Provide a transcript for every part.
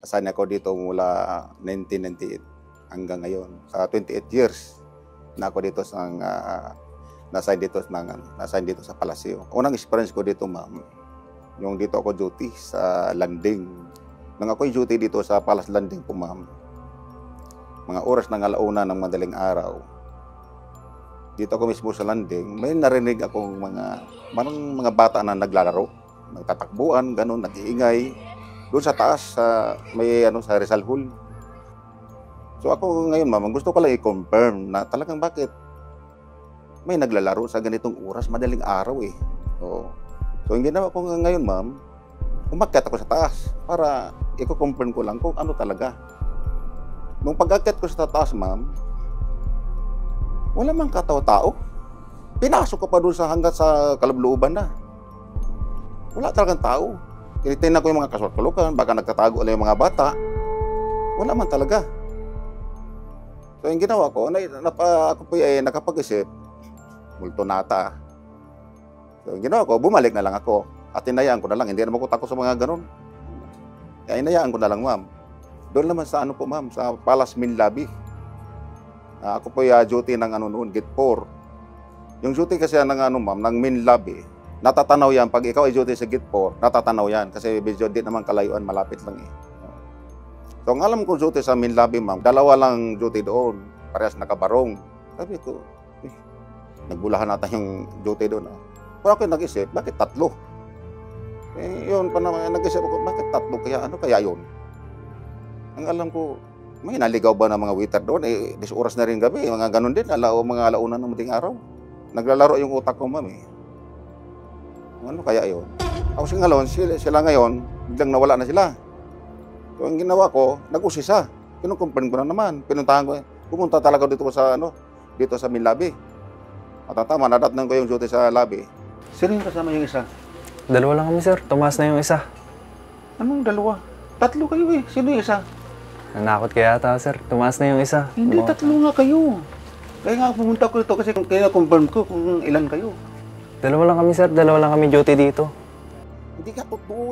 Assign ako dito mula 1998 hanggang ngayon. Sa 28 years na ako dito sa na-assign dito sa Palasyo. Unang experience ko dito, ma'am, yung dito ako duty sa landing. Nang ako'y duty dito sa Palace Landing po, ma'am, mga oras ng alauna ng madaling araw, dito ako mismo sa landing, may narinig akong mga bata na naglalaro, nagtatakbuhan, ganun, nag-iingay. Doon sa taas, sa Rizal Hall. So ako ngayon, ma'am, gusto ko lang i-confirm na talagang bakit may naglalaro sa ganitong oras, madaling araw eh. So yung ginawa ko ngayon, ma'am, umakyat ako sa taas para i-confirm ko lang kung ano talaga. Nung pag-akyat ko sa taas, ma'am, wala mang katao-tao. Pinasok ko pa doon hanggang sa kalablooban na. Wala talagang tao. Tinitingnan ko yung mga kasulok-kulukan, baka nagtatago lang yung mga bata. Wala man talaga. So yung ginawa ko, ako po ay nakapag-isip, multo nata. So yung ginawa ko, bumalik na lang ako. At hinayaan ko na lang, hindi naman ko takot sa mga ganun. Kaya hinayaan ko na lang, ma'am. Doon naman sa ma'am, sa Palace Main Lobby. Ako po yung duty ng noon, Gate 4. Yung duty kasi ng ma'am, ng Main Lobby, natatanaw yan. Pag ikaw ay duty sa Gate 4, natatanaw yan. Kasi medyo di naman kalayuan, malapit lang eh. So ang alam ko duty sa Main Lobby, ma'am, dalawa lang duty doon. Parehas nakabarong. Sabi ko, nagbulahan natin yung duty doon. Pero ako nag-isip, bakit tatlo? Yun pa naman, nag-isip ako, bakit tatlo? Kaya yun? Ang alam ko, may naligaw ba ng mga waiter doon? 10 oras na rin gabi, mga ganun din, mga alauna ng madaling araw. Naglalaro yung utak ko, ma'am eh. Ano kaya yun? Ako sila ngayon, biglang nawala na sila. So ang ginawa ko, nag-usisa. Kinukumpirm ko na naman. Pinuntahan ko, pumunta talaga dito sa Main Lobby. At tama, nadatnan ko yung duty sa lobby. Sino yung kasama yung isa? Dalawa lang kami, sir. Tumaas na yung isa. Anong dalawa? Tatlo kayo eh. Sino yung isa? Nanakot kaya ata, sir. Tumaas na yung isa. Hindi, tatlo nga kayo. Kaya nga pumunta ko dito kasi kaya confirm ko kung ilan kayo. Dalawa lang kami, sir. Dalawa lang kami duty dito. Hindi ka,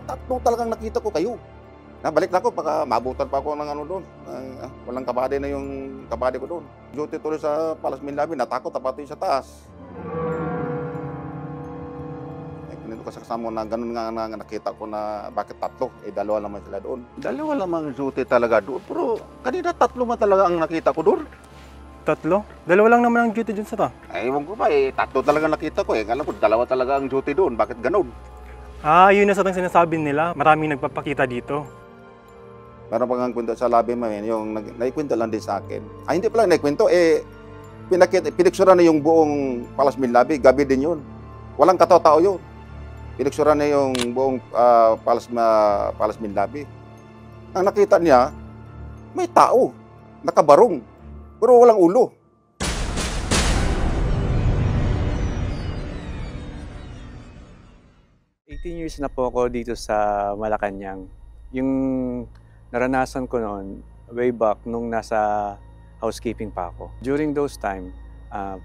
tatlo talagang nakita ko kayo. Balik na ako, baka maabutan pa ako ng doon. Walang kabady na yung kabady ko doon. Duty tuloy sa Palace Main Lobby, natakot, tapato yung sa taas. Ganito kasama na ganun nga nakita ko na bakit tatlo, dalawa naman sila doon. Dalawa lamang duty talaga doon, pero kanina tatlo man talaga ang nakita ko doon. Tatlo? Dalawa lang naman ang duty dun sa to. Ewan ko ba, tatlo talaga nakita ko Alam ko, dalawa talaga ang duty doon, bakit ganun? Yun na sa sinasabi nila, maraming nagpapakita dito. Meron pa nga kwento sa lobby, ma'am, yung naikwento lang din sa akin. Hindi pa lang naikwento, piniksura na yung buong Palace Main Lobby, gabi din yun. Walang katao-tao yun. Piniksura na yung buong Palace Main Lobby. Ang nakita niya, may tao, nakabarong, pero walang ulo. Years na po ako dito sa Malacanang. Yung naranasan ko noon, way back nung nasa housekeeping pa ako. During those time,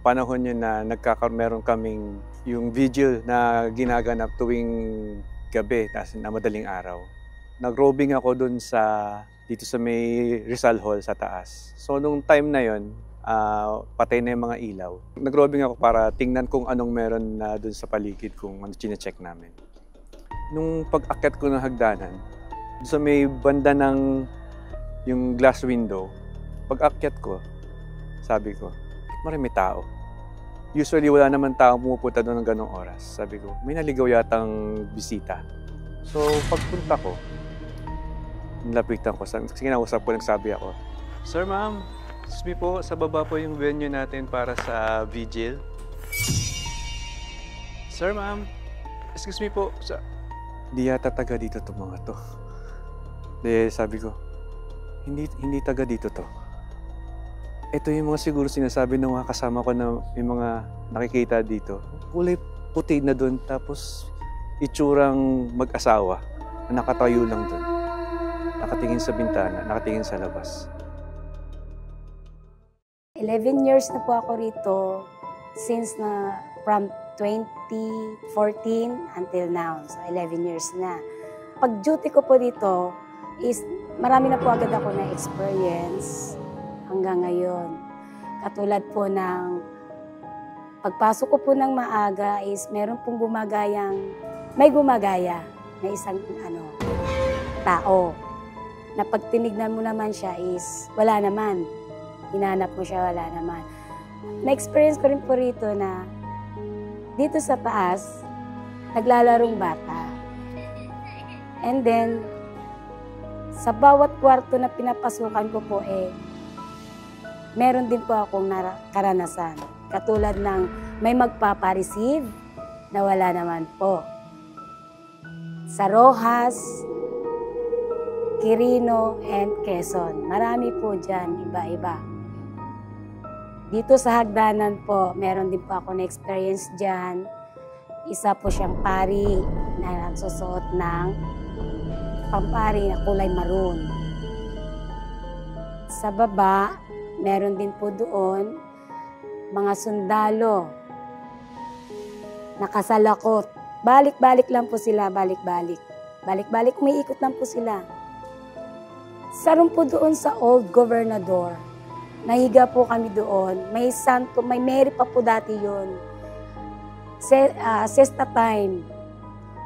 panahon yun na meron kaming yung vigil na ginaganap tuwing gabi na madaling araw. Nag-robing ako dun dito sa may Rizal Hall sa taas. So nung time na yun, patay na yung mga ilaw. Nag-robing ako para tingnan kung anong meron na dun sa paligid kung ano chine-check namin. Nung pag-akyat ko ng hagdanan, sa may banda ng yung glass window, pag-akyat ko, sabi ko, marami tao. Usually wala naman tao pumupunta doon ng ganong oras. Sabi ko, may naligaw yatang bisita. So pagpunta ko, nilapitan ko, kinausap ko, nagsabi ako, Sir, ma'am, excuse me po, sa baba po yung venue natin para sa vigil. Sir, ma'am, excuse me po, di yata taga dito to mga to. Sabi ko, hindi taga dito to. Ito yung mga siguro sinasabi ng mga kasama ko na yung mga nakikita dito. Kulay puti na doon, tapos itsurang mag-asawa na nakatayo lang doon. Nakatingin sa bintana, nakatingin sa labas. 11 years na po ako rito since from 2014 until now. So 11 years na. Pag duty ko po dito is marami na po agad ako na experience hanggang ngayon. Katulad po ng pagpasok ko po ng maaga is meron pong may gumagaya na isang tao. Na pag tinignan mo naman siya is wala naman. Hinanap mo siya, wala naman. Na-experience ko rin po rito na dito sa taas, naglalarong bata. And then, sa bawat kwarto na pinapasukan ko po meron din po akong karanasan. Katulad ng may magpapareceive na wala naman po. Sa Rojas, Quirino, and Quezon. Marami po dyan, iba-iba. Dito sa hagdanan po, meron din po ako na-experience dyan. Isa po siyang pari na nagsusuot ng pampari na kulay maroon. Sa baba, meron din po doon mga sundalo. Nakasalakot. Balik-balik lang po sila, balik-balik. Balik-balik, umiikot lang po sila. Sarong po doon sa Old Governador. Nahiga po kami doon. May santo, may Mary pa po dati yun. Siesta time.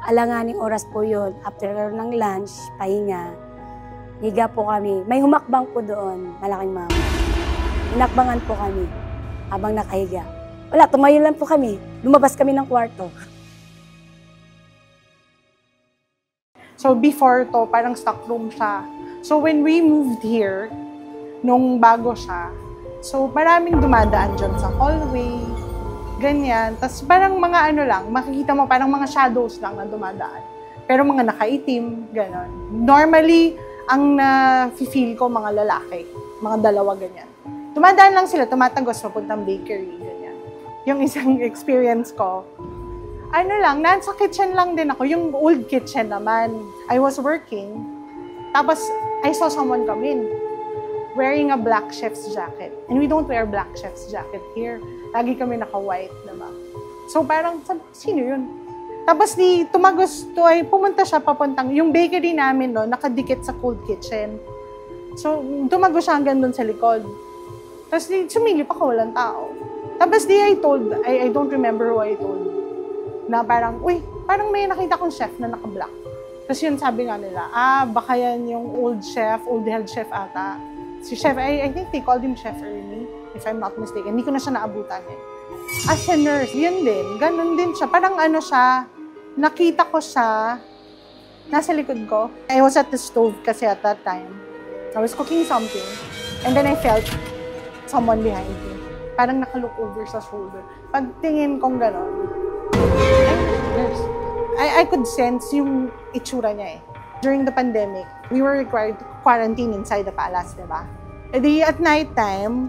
Alanganing oras po yun. After ng lunch, pahinga. Higa po kami. May humakbang po doon, malaking mama. Hinakbangan po kami habang nakahiga. Wala, tumayo lang po kami. Lumabas kami ng kwarto. So before to, parang stock room siya. So when we moved here, nung bago siya, so maraming dumadaan dyan sa hallway, ganyan. Tapos parang mga makikita mo parang mga shadows lang na dumadaan. Pero mga nakaitim, gano'n. Normally, ang na-feel ko mga lalaki, mga dalawa ganyan. Dumadaan lang sila, tumatagos papuntang bakery, ganyan. Yung isang experience ko, nasa kitchen lang din ako, yung old kitchen naman. I was working, tapos I saw someone come in wearing a black chef's jacket. And we don't wear black chef's jacket here. Lagi kami naka-white, diba? So parang, sino yun? Tapos pumunta siya papuntang, yung bakery namin, no, nakadikit sa cold kitchen. So, tumagos siya hanggang doon sa likod. Tapos sumilip ako, walang tao. Tapos I don't remember who I told. Na parang, parang may nakita kong chef na naka-black. Tapos yun sabi nga nila, baka yan yung old head chef ata. Si Chef, I think they called him Chef Ernie, if I'm not mistaken. Hindi ko na siya naabutan As a nurse, yun din, ganun din siya. Parang nakita ko siya, nasa likod ko. I was at the stove kasi at that time. I was cooking something, and then I felt someone behind me. Parang naka-look over sa shoulder. Pagtingin kong gano'n, I could sense yung itsura niya During the pandemic, we were required to quarantine inside the palace, diba? At night time,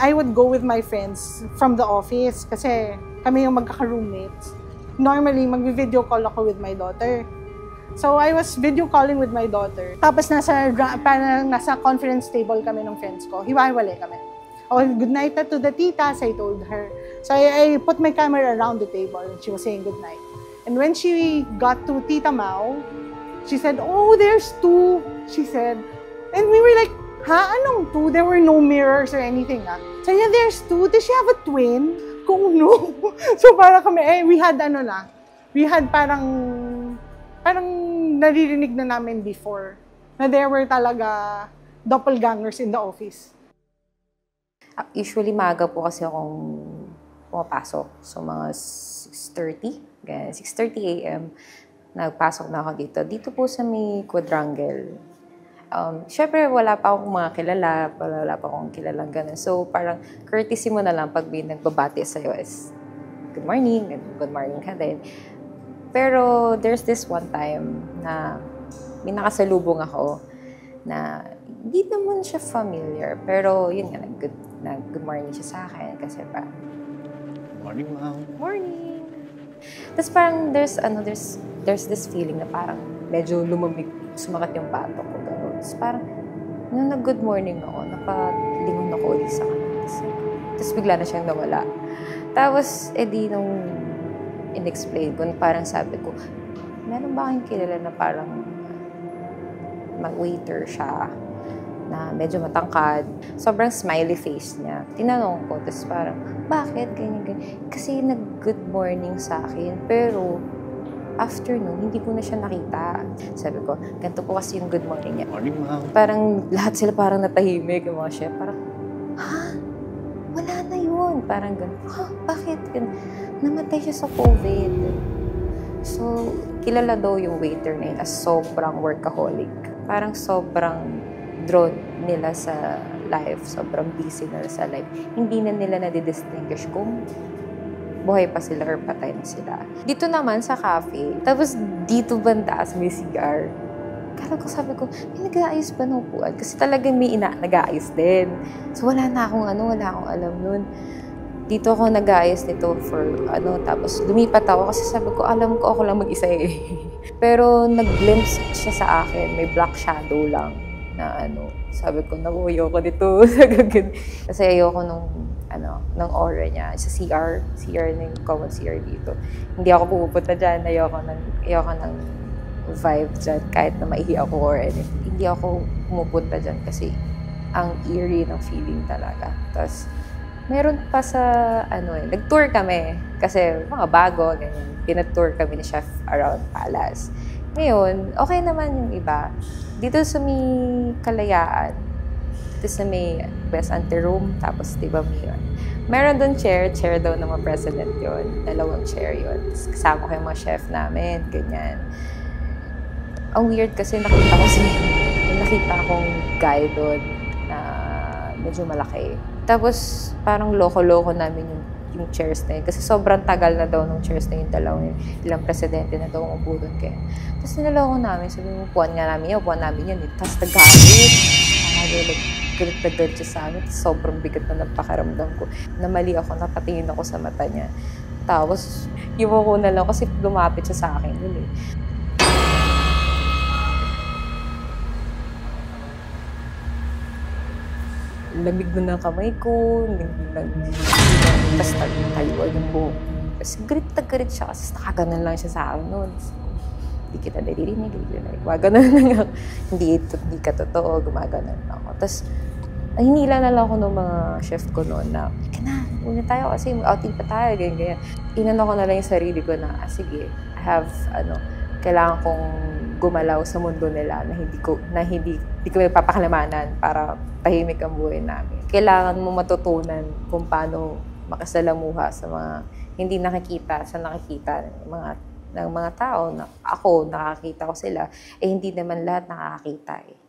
I would go with my friends from the office kasi kami yung magkaka-roommates. Normally, mag-video call ako with my daughter. So, I was video calling with my daughter. Tapos nasa conference table kami ng friends ko. Hiwa-hiwalay kami. Good night to the titas, I told her. So, I put my camera around the table and she was saying good night. And when she got to Tita Mau, she said, there's two, she said. And we were like, anong two? There were no mirrors or anything, So, yeah, there's two. Does she have a twin? Kung no. So, parang kami, we had parang naririnig na namin before na there were talaga doppelgangers in the office. Usually, maaga po kasi akong pumapasok. So, mga 6:30. Ganyan, 6:30 a.m. Nagpasok na ako dito. Dito po sa may quadrangle. Siyempre, wala pa akong mga kilala. Wala pa akong kilalang ganun. So, parang courtesy mo na lang pag may nagbabati sa'yo is good morning ka din. Pero, there's this one time na may nakasalubong ako na hindi naman siya familiar. Pero, yun nga, good morning siya sa akin. Kasi pa, Morning, ma'am. Morning! Tapos parang there's this feeling na parang medyo sumakat yung batok ko. Tapos parang, nung nag-good morning ako, nakalingon ako ulit sa kanya. Tapos bigla na siyang nawala. Tapos, nung in-explain ko, parang sabi ko, meron ba kayong kilala na parang mag-waiter siya na medyo matangkad. Sobrang smiley face niya. Tinanong ko, tapos parang, bakit? Ganyan. Kasi nag-good morning sa akin. Pero, afternoon, hindi ko na siya nakita. Sabi ko, ganito po kasi yung good morning niya. Morning, ma'am. Parang lahat sila parang natahimik, yung mga chef. Parang, ha? Wala na yun. Parang gano'n. Ha? Bakit? Namatay siya sa COVID. So, kilala daw yung waiter na yun as sobrang workaholic. Parang sobrang drawn nila sa life. Sobrang busy nila sa life. Hindi na nila nadidistinguish kung buhay pa sila or patay na sila. Dito naman sa cafe, tapos dito banda may CR. Kala ko, sabi ko, may nag-aayos ba ng upuan? Kasi talagang may nag-aayos din. So wala akong alam nun. Dito ako nag-aayos nito for tapos lumipat ako kasi sabi ko, alam ko ako lang mag-isa eh. Pero nag-glimpse siya sa akin, may black shadow lang na sabi ko, naku, ayoko dito. Kasi ayoko ng aura niya. Sa CR na yung common CR dito. Hindi ako pupunta dyan, ayoko ng vibe dyan, kahit na maihi ako or anything. Hindi ako pumupunta dyan kasi ang eerie ng feeling talaga. Tapos, meron pa sa, nag-tour kami. Kasi mga bago, ganyan. Pinatour kami ni Chef around Palace. Ngayon, okay naman yung iba. Dito sa may Kalayaan, dito sa may West Anteroom, tapos diba meron doon chair daw ng mga president yon, 2 chair yon. Kasama ko yung mga chef namin, ganyan. Ang weird kasi nakita akong guy doon na medyo malaki. Tapos parang loko-loko namin yung chairs na yun. Kasi sobrang tagal na daw ng chairs na yung ilang presidente na daw umupo doon. Tapos niloloko namin, sabi mo, upuan namin yan. Tapos nag-galit. Galit siya sa amin. Sobrang bigat na napakaramdam ko. Namali ako, napatingin ako sa mata niya. Tapos, iwan ko na lang kasi lumapit siya sa akin yun eh. Lamig na ng kamay ko, tapos taliwa yung buhok. Tapos galit siya kasi nakaganan lang siya sa akin noon. Hindi kita naririnig, gumaganon lang ako. Hindi ka totoo, gumaganon ako. Tapos, hinila na lang ako ng mga chef ko noon na, una tayo kasi outing pa tayo, ganyan. Inano ko na lang yung sarili ko na, sige, I have, kailangan kong gumalaw sa mundo nila na hindi ko nagpapakalamanan para tahimik ang buhay namin. Kailangan mo matutunan kung paano makasalamuha sa mga hindi nakikita sa nakikita ng mga tao na ako, nakakita ko sila, hindi naman lahat nakakita eh.